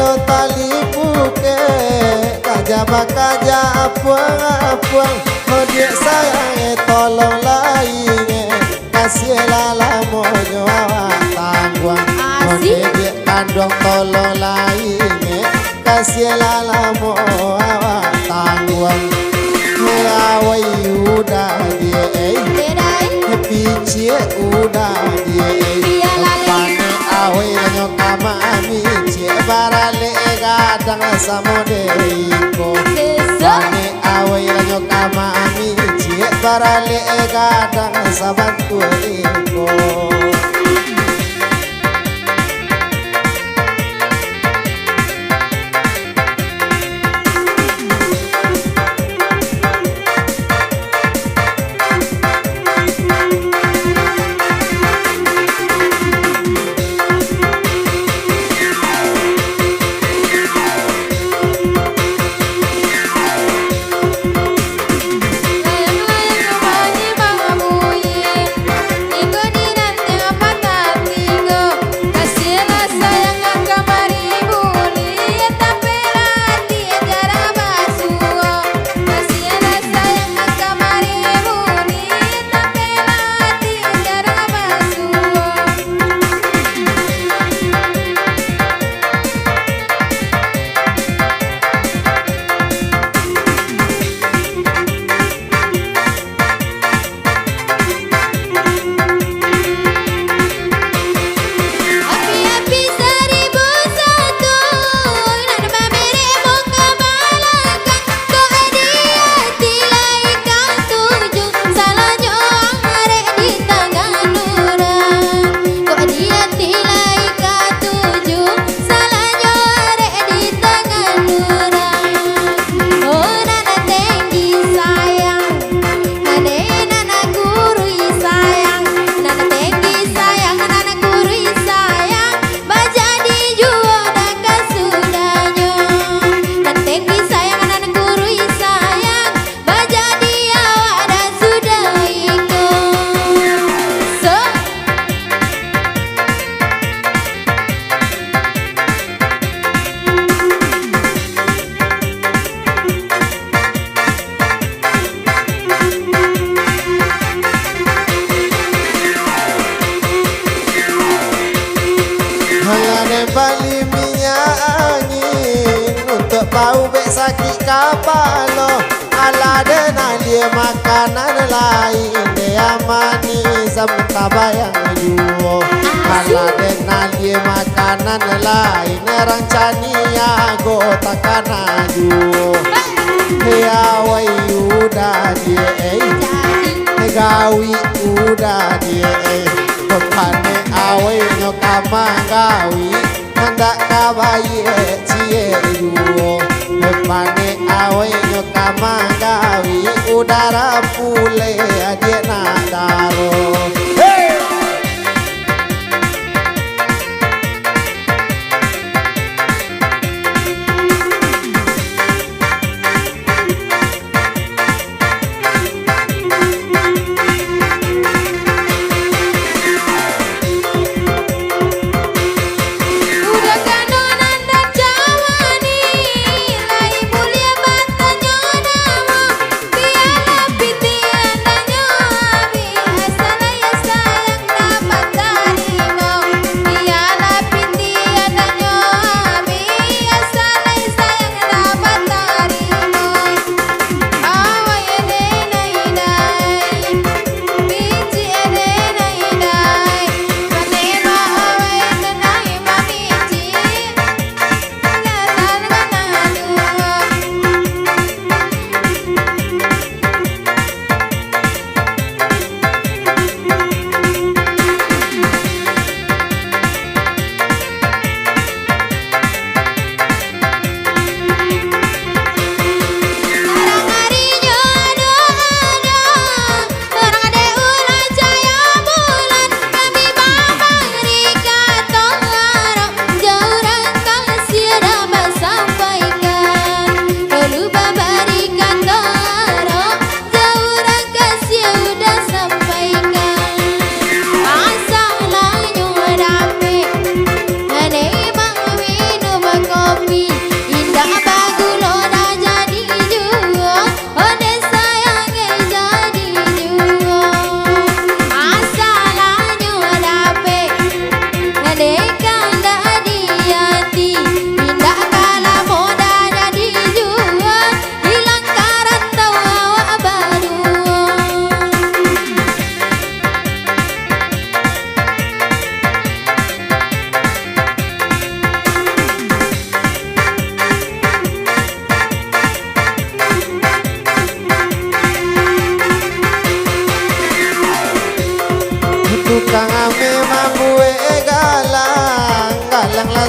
lo tali buke kaja bakaja apuang dia sayang tolong lainnya kasih lala mojo awak tangguang dia kandung tolong lainnya kasih lala mo awak tangguang awai udah dia picie udah dia pane awai nyo kama ami cie barale gadang samo deiko pane awai nyo kama ami cie barale gadang sabantu iko bali minyak angin untuk bau bek sakit kepala ala denang dia makanan lain dia manis sama bayang juo ala denang dia makanan lain rancani aku takkan juo dia wai udah dia gawi udah dia Pane awe nyo kama gawi hendak kabaye cie duo pane awe nyo kama gawi udara pule dia nak daro Yes,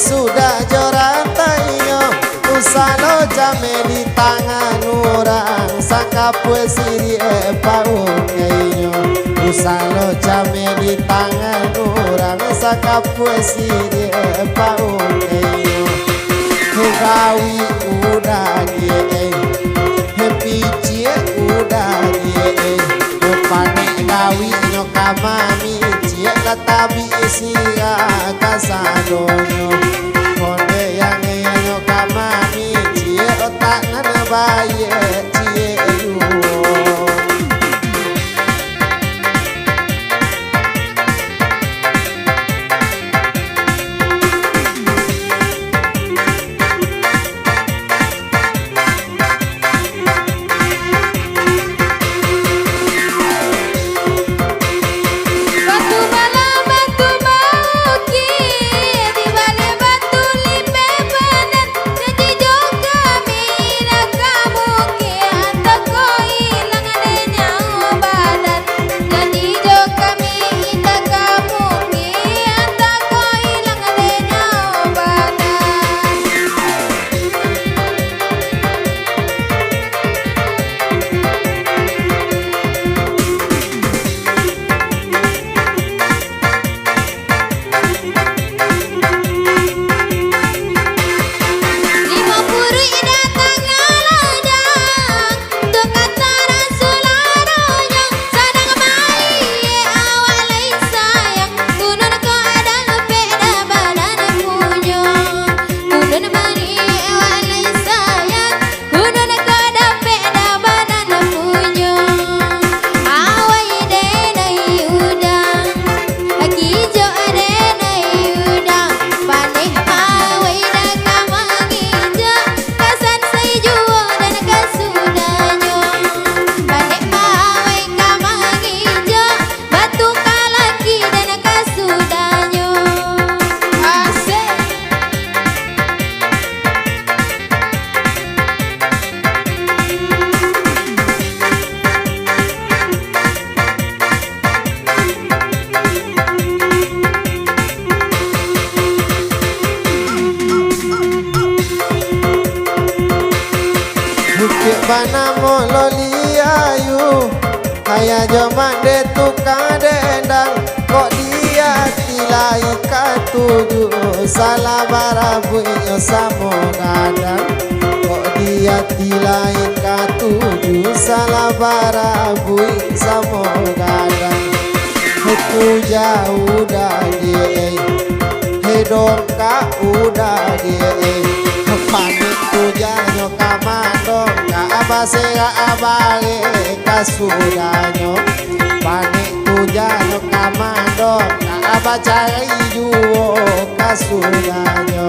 sudah jorantayo usalo jame di tangan orang saka puesi paungaiyo usalo jame di tangan orang saka puesi paungaiyo gawi udah die picie udah die panik gawi nyokamami cie katabi isia kasadonyo konde yang nyokamami cie otak ngana baye cie yuo Bukit bana mololi ayu kaya joman de tukang dendang kok dia tilai katuju salah barabuyo samo gadang kok dia tilai katuju salah barabuyo samo gadang aku jauh dah dia hedongka udah dia panik tujanyo kamando ka abase ka abale kasudanyo panik tujanyo kamando ka abacai juo kasudanyo